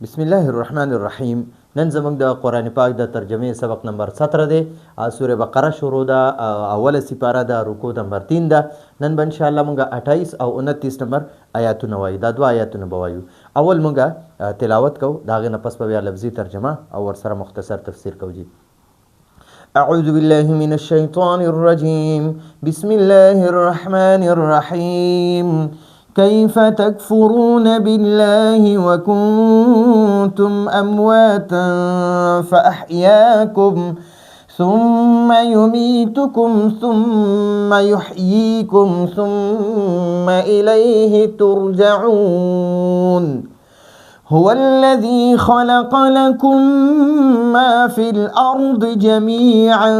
بسم الله الرحمن الرحیم. نن زموږ د قرآن پاک د ترجمې سبق نمبر 17 دی. سوره بقره شروع ده، اوله سپاره ده، رکوع نمبر 3 ده. نن به انشاءالله موږ 28 او 29 نمبر آیاتونه وایو. دا دوه آیاتونه به وایو. اول موږ تلاوت کوو، د هغې نه پس به بیا لفظي ترجمه او ورسره مختصر تفسیر کوو. جی أعوذ بالله من الشيطان الرجيم. بسم الله الرحمن الرحيم. كيف تكفرون بالله وكنتم أمواتا فأحياكم ثم يميتكم ثم يحييكم ثم إليه ترجعون. هو الذي خلق لكم ما في الأرض جميعا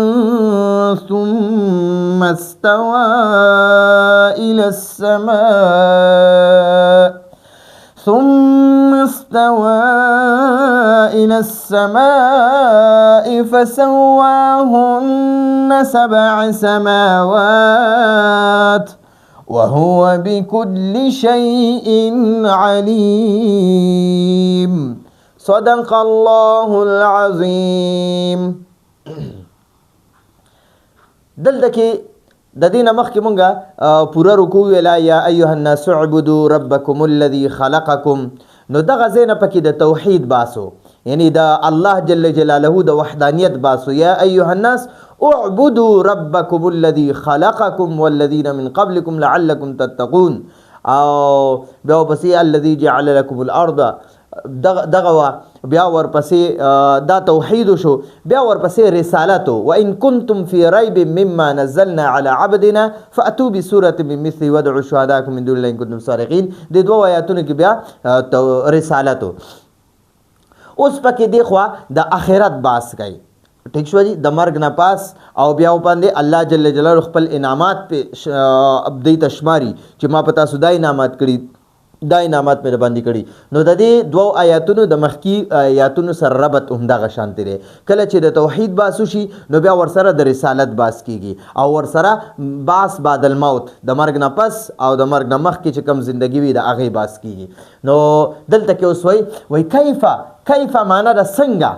ثم استوى إلى السماء فسواهن 7 سماوات وهو بكل شيء عليم. صدق الله العظيم. دلته کې د دې نه مخکې مونږه پوره رکوع ویلا یا ایها الناس اعبدوا ربکم الذي خلقکم. نو دغه ځای نه پکې د توحید باسو، یعنی د الله جل جلاله د وحدانیت باسو. یا ایها الناس اعبدوا ربکم الذي خلقکم والذین من قبلکم لعلکم تتقون. او بیا ورپسې الذي جعل لكم الارض، دغه بیا ورپسې دا توحید شو. بیا ورپسې رسالت. وان کنتم فی ریب مما نزلنا علی عبدنا فاتوا بسوره من مثله وادعوا شهداءکم من دون الله ان کنتم صادقین. د دوه آیاتونو کې بیا رسالت. اوس پکې دی خو د آخرت باس کوي. ٹھیک شو جی. د مرګ نه پاس او بیا باندې الله جل جلاله خپل انعامات په ابدی تشماري چې ما پتا سودا انعامات کړي، دا انعامات مې باندې کړي. نو د دې دوه آیاتونو د مخکي آیاتونو سره ربط همدغه شانتي دی. کله چې د توحید باسو شي نو بیا ورسره د رسالت باس کیږي او ورسره باس بعد الموت، د مرګ نه پس او د مرګ نه مخکې چې کم زندگی وي د هغې باس کیږي. نو دلته کې اوس وایي کیف معنا د څنګه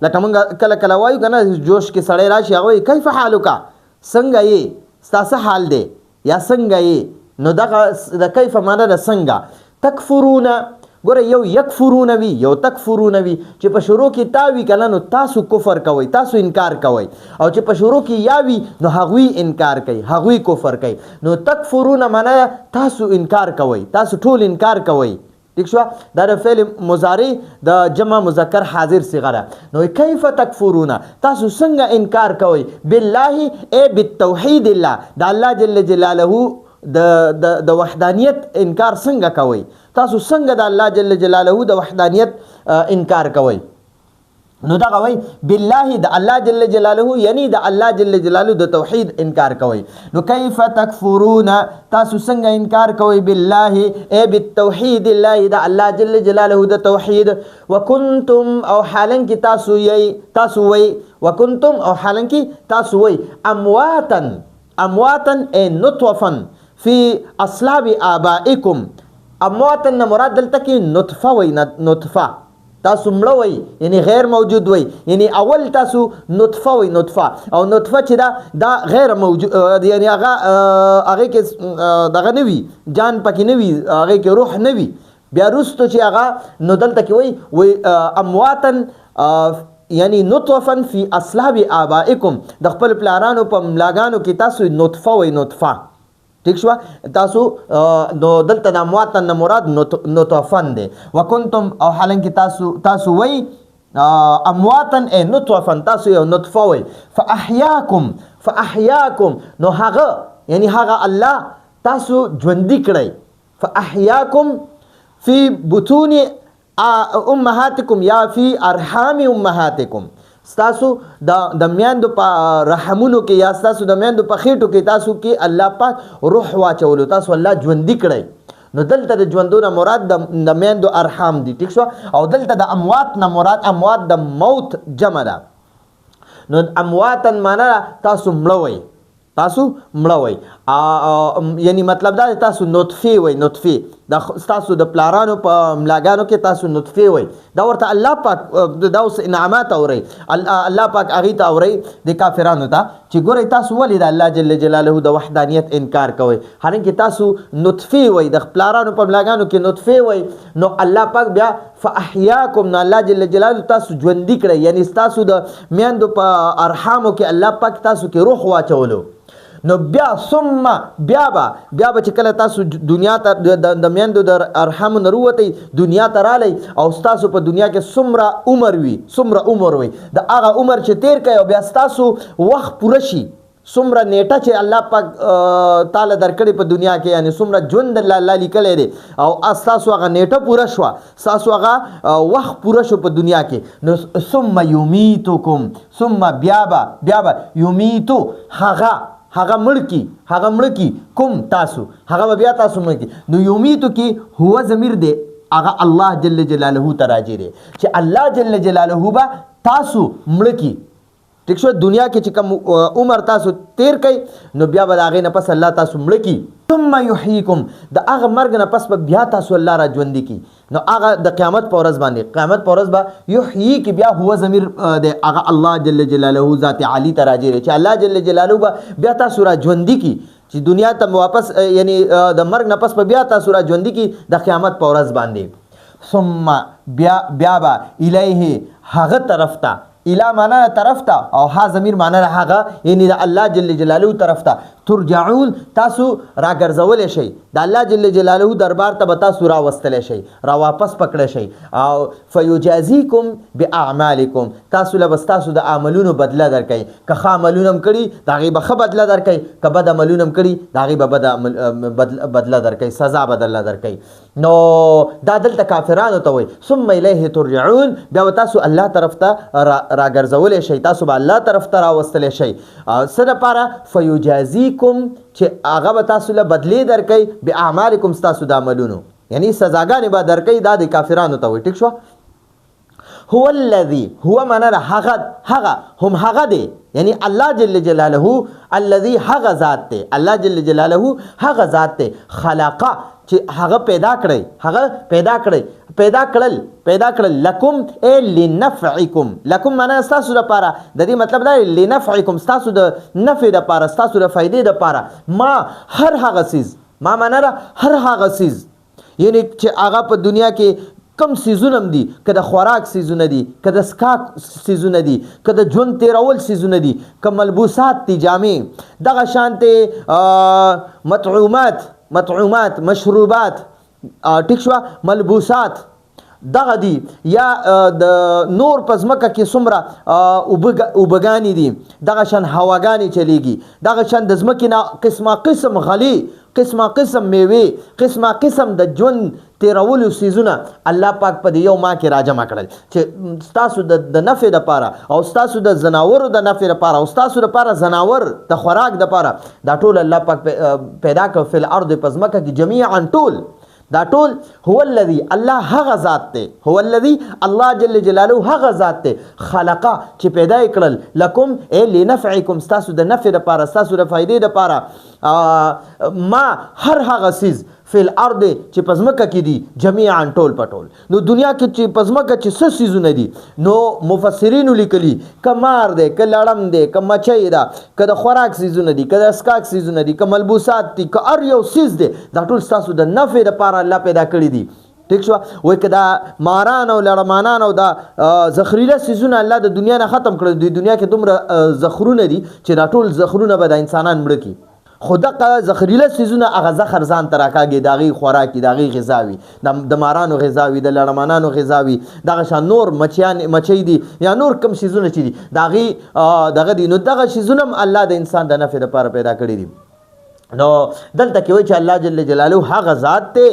لکه موږ کله کله وایو که نه جوش کې سړی راشي هغه وایي کیف حالکه، څنګه یې، ستا څه حال دی یا څنګه یې. نو دغه د کیف معنا د څنګه. تکفرون، ګوره یو یکفرون وي یو تکفرون وي. چې په شروع کې تا وي که نه نو تاسو کفر کوئ، تاسو انکار کوئ. او چې په شروع کې یا وي نو هغوی انکار کوي، هغوی کفر کوي. نو تکفرون معنا تاسو انکار کوئ، تاسو ټول انکار کوئ. ٹھیک شو. دا د فعل مضارع د جمع مذکر حاضر صیغه ده. نو کیف تکفرون، تاسو څنګه انکار کوئ. بالله ای بالتوحید الله، د الله جل جلاله د وحدانیت انکار څنګه کوئ. تاسو څنګه د الله جل جلاله د وحدانیت انکار کوئ. نو دغه وای بالله د الله جل جلاله، یعنی د الله جل جلاله د توحید انکار کوي. نو کیف تکفرون، تاسو څنګه انکار کوئ. بالله ای بالتوحید الله، د الله جل جلاله د توحید. وکنتم او حالن کې تاسو وای وکنتم او حالن کې تاسو وای امواتن ای نطفن فی اصلاب آبائکم. امواتن مراد دلته کې نطفه وای، نطفه تاسو مړه وای، یعنی غیر موجود وای. یعنی اول تاسو نطفه وای، نطفه. او نطفه چې دا غیر موجود، یعنی هغه کې دغه نه وي، جان پکې نه وي، هغه کې روح نه وي. بیا وروسته چې هغه نو دلته کې وای امواتن یعنی نطفن فی اصلاب آبائکم، د خپل پلارانو په ملاګانو کې تاسو نطفه وای، نطفه. ٹھیک شو. تاسو نو دلته د امواتن مراد نطفن دی. وکنتم او حالانکه تاسو وای امواتن ای نطفن، تاسو یو نطفه وای. فاحیاکم نو هغه یعنی هغه الله تاسو ژوندي کړئ. فاحیاکم فی بطون امهاتکم یا فی ارحام امهاتکم. ستاسو د میاندو په رحمونو کې یا ستاسو د میاندو په خېټو کې تاسو کې الله پاک روح واچولو، تاسو الله ژوندي کړئ. نو دلته د ژوندو نه مراد د میاندو ارحام دي. ټیک شو. او دلته د اموات نه مراد اموات د موت جمع ده. نو امواتن معنا تاسو مړه وئ، تاسو مړه وئ. یعنی مطلب دا تاسو نطفه وئ، نطفه دا تاسو د پلارانو په ملاګانو کې تاسو نطفه وای دا ورته الله پاک دا اوس انعامات اوري الله پاک هغه ته اوري د کافرانو ته چې ګورئ تاسو ولې د الله جل جلاله د وحدانیت انکار کوئ حالانکه تاسو نطفه وای د پلارانو په ملاګانو کې نطفه وای نو الله پاک بیا فاحیاکم نو الله جل جلاله تاسو ژوندي کړئ یعنی تاسو د میندو په ارحامو کې الله پاک تاسو کې روح واچولو نو بیا ثم بیا به چې کله تاسو دنیا ته د میندو د ارحام نه وروتئ دنیا ته رالی او ستاسو په دنیا کې څومره عمر وي د هغه عمر چې تیر کوي او بیا ستاسو وخت پوره شي څومره نیټه چې الله پاک تعالی درکړي په دنیا کې یعنی څومره ژوند الله لیکلی دی او ستاسو هغه نیټه پوره شوه ستاسو هغه وخت پوره شو په دنیا کې نو ثم یمیتکم ثم بیا به یمیتو هغه مړ کی کوم تاسو هغه بیا تاسو مړ کی نو یمیتو کې هو ضمیر دی هغه الله جل جلاله ته راجع دی چې الله جل جلاله به تاسو مړ کی ٹھیک شو دنیا کې چې کوم عمر تاسو تیر کړئ نو بیا به د هغې نه پس الله تاسو مړه کړي ثم یحییکم د هغه مرګ نه پس به بیا تاسو الله را ژوندي کړي نو هغه د قیامت په ورځ باندې قیامت په ورځ به یحیی کې بیا هو ضمیر د هغه الله جل جلاله ذات عالی ته راجع دی چې الله جل جلاله به بیا تاسو را ژوندي کړي چې دنیا ته واپس یعنی د مرګ نه پس به بیا تاسو را ژوندي کړي د قیامت په ورځ باندې ثم بیا به الیه هغه طرف ته اله معنا طرف ته او ها ضمیر معنا هغه یعنی د الله جل جلاله طرف ته ترجعون تاسو را ګرځول شي د الله جل جلاله دربار ته به تاسو را وستل شي را واپس پکړه شي او فیجازیکم باعمالکم تاسو له تاسو د عملونو بدله درکړي که ښه عملونه هم کړي د هغې به ښه بدله درکړي که بد عملونه هم کړي د هغې به بدله درکړي سزا به درله درکړي نو دا دلته کافرانو ته وایي ثم الیه ترجعون بیا به تاسو الله طرف ته را ګرځولی شئ تاسو به الله طرف ته راوستلی شئ څه دپاره فیجازیکم چې هغه به تاسو له بدلې درکوي باعمالکم ستاسو د عملونو یعنی سزاګانې به درکوي دا د کافرانو ته وایي ټیک شوه هو الذي هو معنا هغه هم هغه دی یعنی الله جل جلاله الذي هغه ذات دی الله جل جلاله هغه ذات دی خلقه چې هغه پیدا کړل لکم ای لنفعکم لکم معنا ستاسو لپاره د دې مطلب دا لنفعکم ستاسو د نفع لپاره ستاسو د فایدې لپاره ما هر هغه څیز ما معنا هر هغه څیز یعنی چې هغه په دنیا کې کم سیزونه هم دي که د خوراک سیزونه دي که د سکاک سیزونه دي که د ژوند تیرول سیزونه دي که ملبوسات دي جامې دغه شانتې مطعومات مشروبات ټیک شوه ملبوسات دغه دي یا د نور په ځمکه کې څومره اوبهګانې دي دغه شان هواګانې چلیږي دغه شان د ځمکې نه قسمه قسم غلي قسمه قسم میوې قسمه قسم د ژوند تیرولو سیزونه الله پاک په دې یو ما کې راجمع کړل چې ستاسو د نفع دپاره او ستاسو د زناورو د نفع دپاره او ستاسو دپاره زناور د خوراک دپاره دا ټول الله پاک پیدا کړ فی الارض په ځمکه کې جمیعا ټول دا ټول هو الذي الله هغه ذات دی هو الذي الله جل جلاله هغه ذات دی خلقه چې پیدا کړل لکم ای لنفعکم ستاسو د نفع دپاره ستاسو د فایدې دپاره ما هر هغه څیز فی الارض چې په ځمکه کې دي جمیعا ټول په ټول نو دنیا کې چې په ځمکه چې څه څیزونه دي نو مفسرینو لیکلي که مار دی که لړم دی که مچۍ ده که د خوراک څیزونه دي که د اسکاک څیزونه دي که ملبوسات دي که هر یو څیز دی دا ټول ستاسو د نفع دپاره الله پیدا کړي دي ٹھیک شو وای که دا ماران او لړمانان او دا زخریله سیزونه الله د دنیا نه ختم کړل د دنیا کې دومره زخرونه دي چې دا ټول زخرونه به د انسانان مړه کړي خو دغه زخریله سیزونه هغه زخر ځان ته راکاږي د هغې خوراکي د هغې غذاوي د مارانو غذاوي د لړمانانو غذاوي دغه شان نور مچۍ دي یا نور کم سیزونه چې دي د هغې دغه دي نو دغه سیزونه هم الله د انسان د نفع لپاره پیدا کړي دي نو دلته کې وایي چې الله جل جلاله هغه ذات دی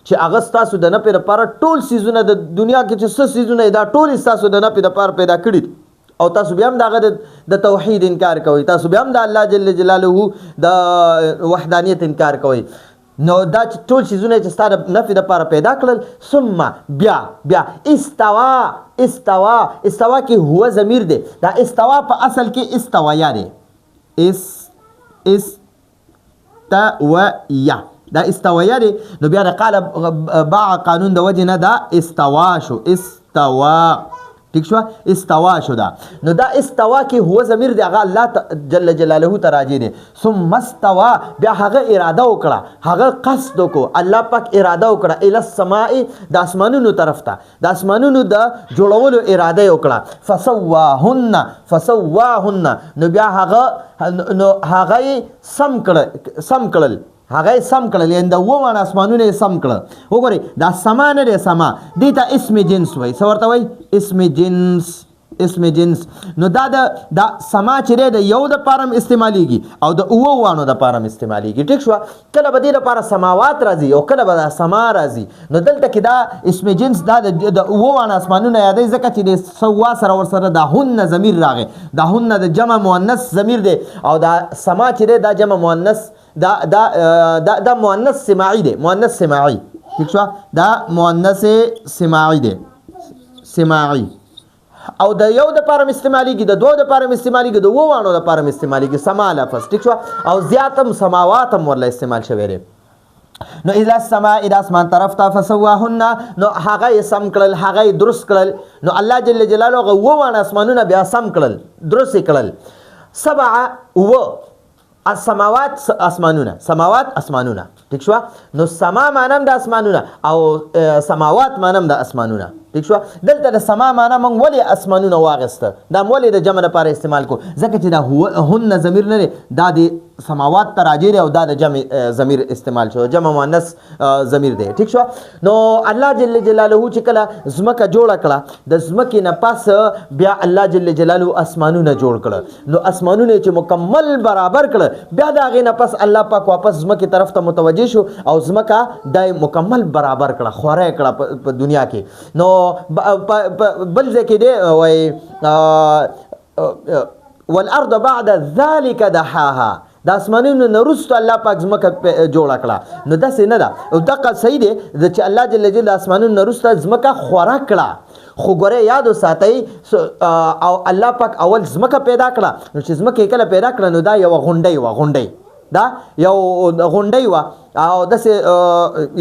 چې هغه ستاسو د نفع لپاره ټول سیزونه د دنیا کې چې څه سیزونه دا ټول ستاسو د نفع لپاره پیدا کړي دي او تاسو بیا هم دغه د توحید انکار کوئ تاسو بیا هم د الله جل جلاله د وحدانیت انکار کوئ نو دا ټول چیزونه چې ستا د نفع دپاره پیدا کړل ثم بیا استوا کې هو ضمیر دی دا استوا په اصل کې استوایا دی استویا دا استویا دی نو بیا د قال باع قانون د وجه نه دا استوا شو استوا ٹھیک شو استوا شو دا نو دا استوا کې هو ضمیر دی هغه الله جل جلاله ته راځي دی ثم استوا بیا هغه اراده وکړه هغه قصد وکړه الله پاک اراده وکړه ال السماء د اسمانونو طرف ته د اسمانونو د جوړولو اراده وکړه فسواهن نو بیا هغه سم کړل هغه سم کړل یعنی د وونه اسمانونه سم کړل وګورئ دا سما نه دی سما دې ته اسم جنس وایي څه ورته وایي اسم جنس نو دا سما چې دی د یو د پاره استعمالیږي او د اوو وانو د پاره استعمالیږي ټیک شو کله به دې لپاره سماوات راځي او کله به سما راځي نو دلته کې دا اسم جنس دا د اوو وانو اسمانونه یادې ځکه چې د سوا سره ورسره د هن ضمیر راغی د هن د جمع مؤنث ضمیر دی او دا سما چې دی دا جمع مؤنث دا مؤنث سماعی دی مؤنث سماعی ٹھیک شو دا مؤنث سماعی دی سماعی او د یو د پاره استعمالیږي د دوه د پاره استعمالیږي د وو وانو د پاره استعمالیږي سما لفظ ٹھیک شو او زیاتم سماوات هم ورله استعمال شوی دی نو اذا السماء الى اسمان طرف ته فسواهن نو هغه سم کړل هغه درست کړل نو الله جل جلاله هغه وو وانه اسمانونه بیا سم کړل درست کړل سبع و السماوات اسمانونه ٹھیک شو نو سما مانم د اسمانونه او سماوات مانم د اسمانونه ٹھیک شو دلته د سما معنا مونږ ولې اسمانونه واغسته دا ولې د جمع لپاره استعمال کو ځکه چې دا هن ضمیر نه دا د سماوات ته راځي او دا د جمع ضمیر استعمال شو جمع مؤنث ضمیر دی ٹھیک شو نو الله جل جلاله چې کله زمکه جوړ کړه د زمکې نه پس بیا الله جل جلاله اسمانونه جوړ کړه نو اسمانونه چې مکمل برابر کړه بیا دا غي نه پس الله پاک واپس زمکه طرف ته متوجه شو او زمکه د مکمل برابر کړه خوره کړه په دنیا کې نو بل ځکه دی وای والارض بعد ذلك دحاها د اسمانونو نرست الله پاک زمکه جوړ کړه نو داسې نه ده او دغه صحیح دی چې الله جل جلاله اسمانونو نرست زمکه خوره کړه خو ګوره یاد وساتئ او الله پاک اول زمکه پیدا کړه نو چې زمکه کله پیدا کړه نو دا یو غونډۍ دا یو غونډۍ وه او داسې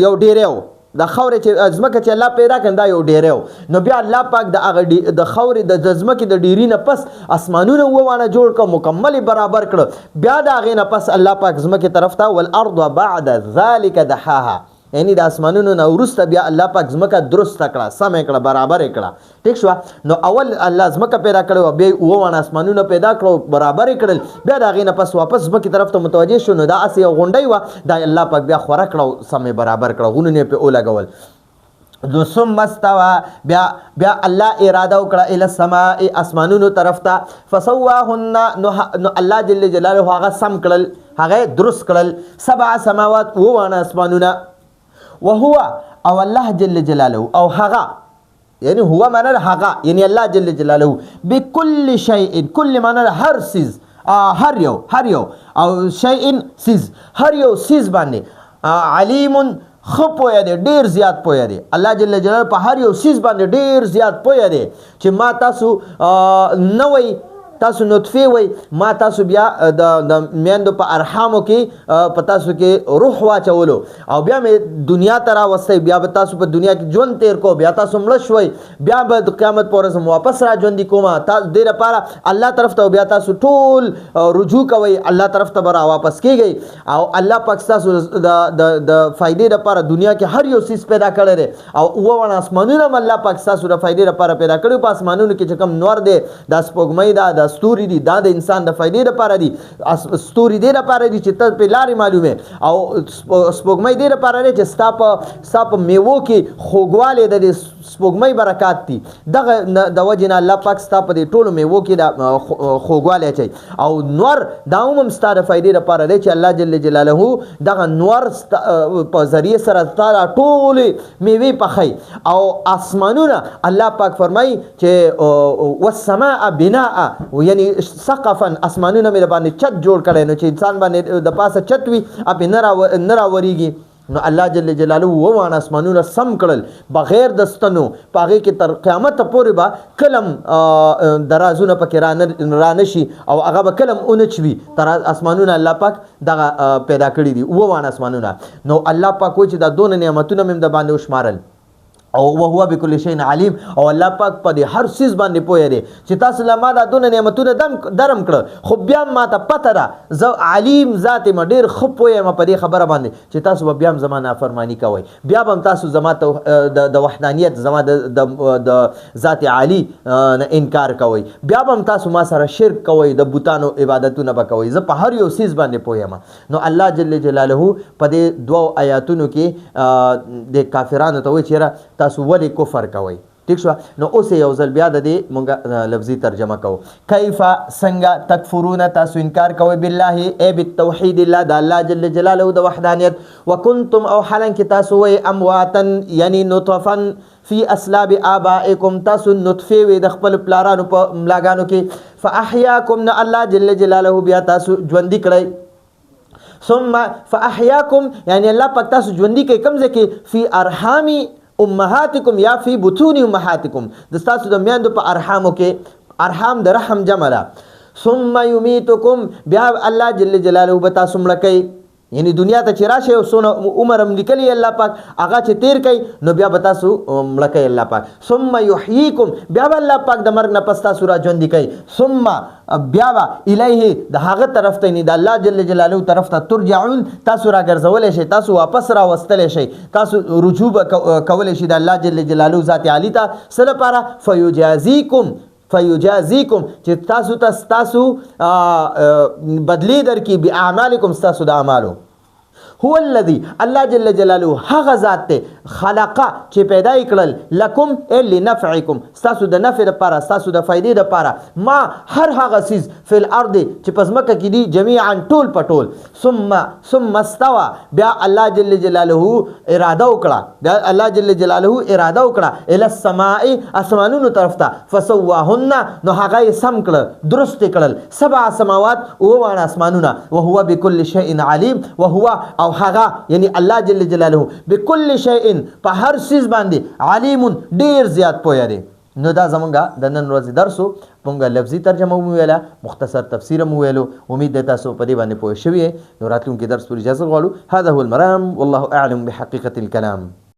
یو ډیری و د خاورې چې ځمکه چې الله پیدا کړه دا یو ډیری و نو بیا الله پاک د هغه د خاورې د ځمکې د ډیري نه پس اسمانونه ووانه جوړ کړه مکمل برابر کړه بیا د هغې نه پس الله پاک ځمکې طرف ته والارض بعد ذلك دحاها یعنی د اسمانونو نه وروسته بیا الله پاک ځمکه درست کړه سمه کړه برابر کړه ټیک شو نو اول الله ځمکه پیدا کړه بیا ووانه اسمانونه پیدا کړه برابر کړل بیا د هغې نه پس واپس ځمکې طرف ته متوجه شو نو دا اسې یو غونډۍ وه دا الله پاک بیا خوره کړه سمې برابر کړه غونونه یې پې ولګول نو ثم استوى بیا الله اراده وکړه الى السماء اسمانونو طرف ته فسواهن نو الله جل جلاله هغه سم کړل هغه درست کړل سبع سماوات ووانه اسمانونه وهو او الله جل جلاله او هغه یعنی هو معنی هغه یعنی الله جل جلاله بكل شيء كل معنی هر چیز هر یو او شيء چیز هر یو چیز باندې علیم خپویا دی ډیر زیات پویا دی الله جل جلاله په هر یو چیز باندې ډیر زیات پویا دی چې ما تاسو نوې تاسو نطفه وای ما تاسو بیا د میندو په ارحامو کې په تاسو کې روح واچولو او بیا مې دنیا ته راوستی بیا به تاسو په دنیا کې ژوند تیر کو بیا تاسو مړه شوئ بیا به د قیامت په ورځ واپس را ژوندي کومه تاسو دې لپاره الله طرف ته بیا تاسو ټول رجوع کوئ الله طرف ته به را واپس کیږئ او الله پاک تاسو د فائدې لپاره دنیا کې هر یو څیز پیدا کړی دی او وونه اسمانونه هم الله پاک تاسو د فائدې لپاره پیدا کړي په اسمانونو کې چې کوم نور دی د سپوږمۍ دا ستوري دي دا د انسان د فائدې لپاره دي ستوري دې لپاره دي چې ته په لارې معلومه او سپوږمۍ دې لپاره دی چې ستا په میوو کې خوږوالی د سپوږمۍ برکات دي دغه د وجې نه الله پاک ستا په دې ټولو میوو کې د خوږوالی اچوي او نور دا هم ستا د فائدې لپاره دی چې الله جل جلاله دغه نور په ذریعه سره ستا ټولې میوې پخوي او اسمانونه الله پاک فرمایي چې والسماء بناء یعنی سقفا اسمانونه مې باندې چت جوړ کړی نو چې انسان باندې د پاسه چت وي اپې نه راوریږي نو الله جل جلاله ووان اسمانونه سم کړل بغیر د ستنو پاغه کې تر قیامت پورې با کلم درازونه پکې را نشي او هغه به کلم اونچوي تر اسمانونه الله پاک دغه پیدا کړی دي ووان اسمانونه. نو الله پاک وایي چې دا دون نعمتونه مم د باندې وشمارل او وهو بكل شيء عليم او الله پاک په دې هر سیز باندې پوهه دی چې تاسو له ما دا دون نعمتونه درم کړ خو بیا ما ته پته را زه علیم ذات ما ډیر خو پوهه ما په دې خبره باندې چې تاسو بیا هم زما نافرمانی کوئ بیا هم تاسو زما ته د وحدانیت زما د ذات عالی انکار کوئ بیا هم تاسو ما سره شرک کوئ د بوتانو عبادتونه به کوئ زه په هر یو سیز باندې پوهه ما. نو الله جل جلاله په دې دوه آیاتونو کې د کافرانو ته وایي چې تاسو ولې کفر کوئ. ٹھیک شو. نو اوس یو ځل بیا د دې مونږه لفظي ترجمه کوو. کیف څنګه تکفرون تاسو انکار کوئ بالله ای بالتوحید الله د الله جل جلاله د وحدانیت وکنتم او حالان کې تاسو وای امواتن یعنی نطفا فی اسلاب آبائکم تاسو نطفه وي د خپل پلارانو په ملاګانو کې فاحیاکم نه الله جل جلاله بیا تاسو ژوندۍ کړئ ثم فاحیاکم یعنی الله پاک تاسو ژوندۍ کوي کوم ځای کې فی ارحامی امهاتکم یا فی بطون امهاتکم د تاسو د میندو په ارحامو کې ارحام د رحم جمع ده ثم یمیتکم بیا الله جل جلاله به تاسو مړه کوي یعنی دنیا ته چې راشه او سونه عمر هم لیکلی الله پاک هغه چې تیر کوي نو بیا به تاسو مړه کوي الله پاک ثم یحییکم بیا به الله پاک د مرګ نه پس تاسو را ژوندي کوي ثم بیا به الیه د هغه طرف ته نه د الله جل جلاله طرف ته ترجعون تاسو را ګرځولای شئ تاسو واپس را وستلی شئ تاسو رجوع کولی شئ د الله جل جلاله ذات عالی ته څه لپاره فیجازیکم چې تاسو بدلی در کی بی اعمالکم تاسو د اعمالو هو الذي الله جل جلاله هغه ذات ته خلقه چې پیدا کړل لکم لنفعکم تاسو د نفع لپاره تاسو د فائدې لپاره ما هر هغه سیز فل ارض چې پزمکه کې دي جميعا ټول پټول ثم استوى بیا الله جل جلاله اراده وکړه بیا الله جل جلاله اراده وکړه ال السماء اسمانونو طرف ته فسواهن نو هغه سم کړل درست کړل سبع سماوات او وان اسمانونه وهو بكل شيء عليم وهو او هغه یعنی الله جل جلاله بكل شيء په هر سیز باندې علیم ډیر زیات پوهه دی. نو دا زمونږه د نن ورځې درسو مونږه لفظي ترجمه مو ویله مختصر تفسیر مو ویلو امید ده تاسو په دې باندې پوه شوي نو راتلونکي درس پورې اجازه غواړو. هذا هو المرام والله اعلم بحقيقة الكلام.